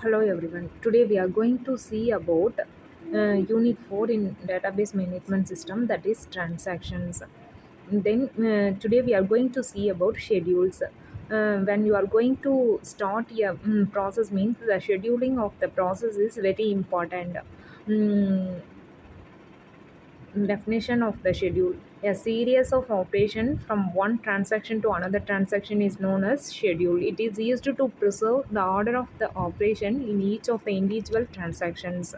Hello everyone. Today we are going to see about Unit 4 in database management system, that is transactions. Then today we are going to see about schedules. When you are going to start a process, means the scheduling of the process is very important. Mm, Definition of the schedule: a series of operation from one transaction to another transaction is known as schedule. It is used to preserve the order of the operation in each of the individual transactions.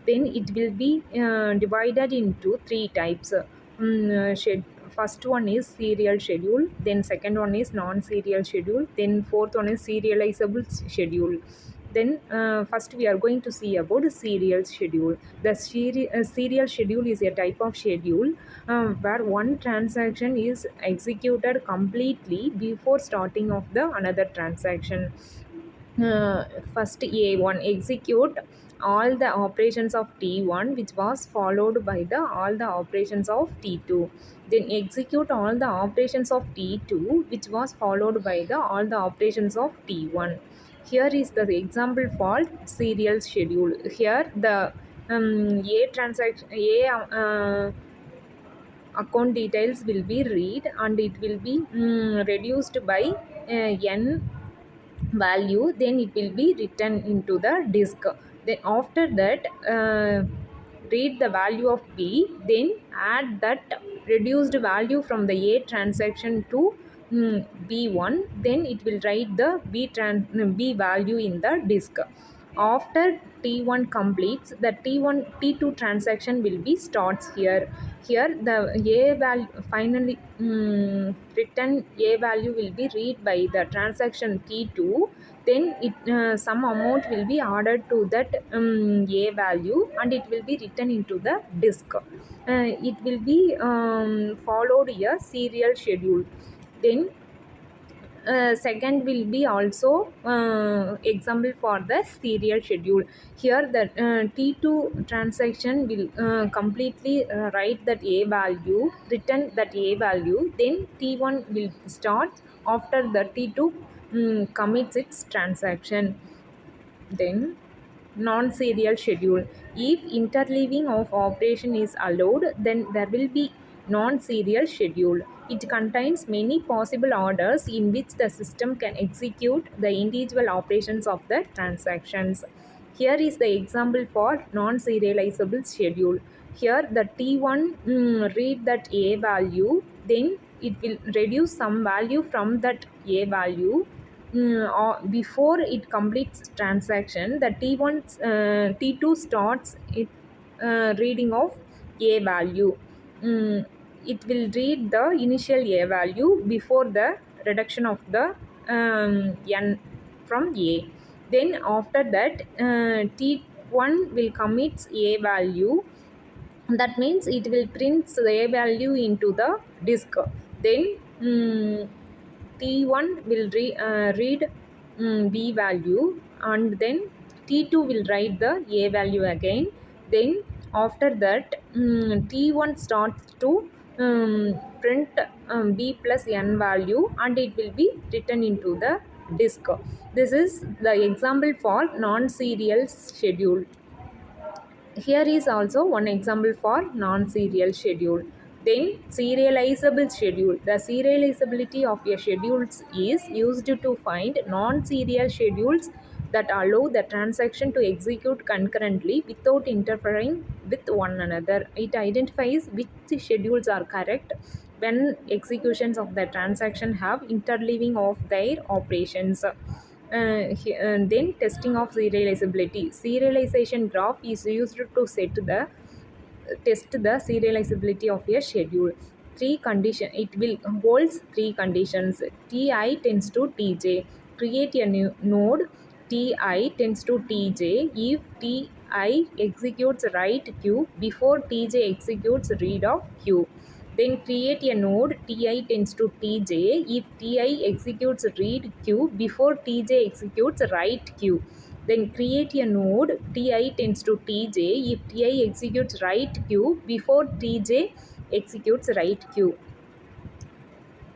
Then it will be divided into three types. First one is serial schedule, then second one is non-serial schedule, then fourth one is serializable schedule. Then first we are going to see about the serial schedule. The serial schedule is a type of schedule where one transaction is executed completely before starting of the another transaction. uh, First, A1 execute all the operations of T1, which was followed by the all the operations of T2. Then execute all the operations of T2, which was followed by the all the operations of T1. Here is the example for serial schedule. Here the A transaction A account details will be read, and it will be reduced by n value, then it will be written into the disk. Then after that, read the value of B, then add that reduced value from the A transaction to B1, then it will write the B value in the disk. After T1 completes, the T2 transaction will be starts here. Here the A value finally return A value will be read by the transaction T2. Then some amount will be added to that A value, and it will be written into the disk. It will be followed a serial schedule. Then second will be also example for the serial schedule. Here the T2 transaction will completely write that A value, return that A value, then T1 will start after the T2 commits its transaction. Then non-serial schedule: if interleaving of operation is allowed, then there will be non-serial schedule. It contains many possible orders in which the system can execute the individual operations of the transactions. Here is the example for non-serializable schedule. Here the T1 read that A value, then it will reduce some value from that A value. Or before it completes transaction, the T1 T2 starts it reading of A value. Mm, it will read the initial A value before the reduction of the n from A. Then after that, T1 will commit A value. That means it will print the A value into the disk. Then T1 will read B value, and then T2 will write the A value again. Then after that, T1 starts to print B plus N value, and it will be written into the disk. This is the example for non-serial schedule. Here is also one example for non-serial schedule. Then serializable schedule. The serializability of a schedule is used to find non-serial schedules that allow the transaction to execute concurrently without interfering with one another. It identifies which schedules are correct when executions of the transaction have interleaving of their operations. Then testing of serializability. Serialization graph is used to test the serializability of a schedule. Three condition it will holds three conditions. Ti tends to Tj. Create a new node. Ti tends to Tj if Ti executes write q before Tj executes read of q. Then create a node. Ti tends to Tj if Ti executes read q before Tj executes write q. Then create a node. Ti tends to Tj if Ti executes write q before Tj executes write q.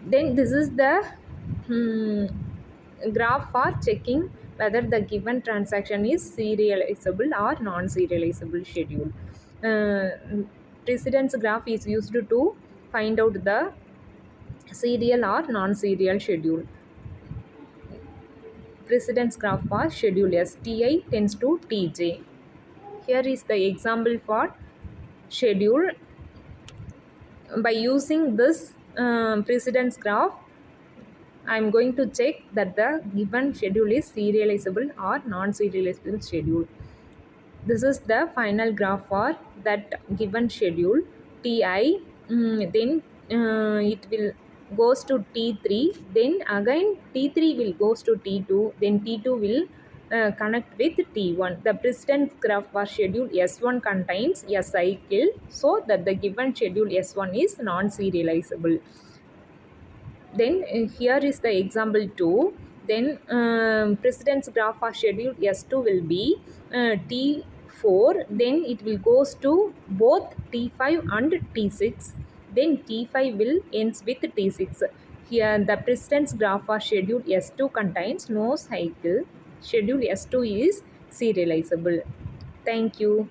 Then this is the graph for checking whether the given transaction is serializable or non-serializable schedule. Uh, Precedence graph is used to find out the serial or non-serial schedule. Precedence graph for schedule S, Ti tends to Tj. Here is the example for schedule. By using this precedence graph, I am going to check that the given schedule is serializable or non-serializable schedule. This is the final graph for that given schedule Ti. Then it will goes to T3, then again T3 will goes to T2, then T2 will connect with T1. The precedence graph for schedule S1 contains a cycle, so that the given schedule S1 is non-serializable. Then here is the example 2. Then precedence graph for schedule S2 will be T4, then it will goes to both T5 and T6, then T5 will ends with T6. Here the precedence graph for schedule S2 contains no cycle. Schedule S2 is serializable. Thank you.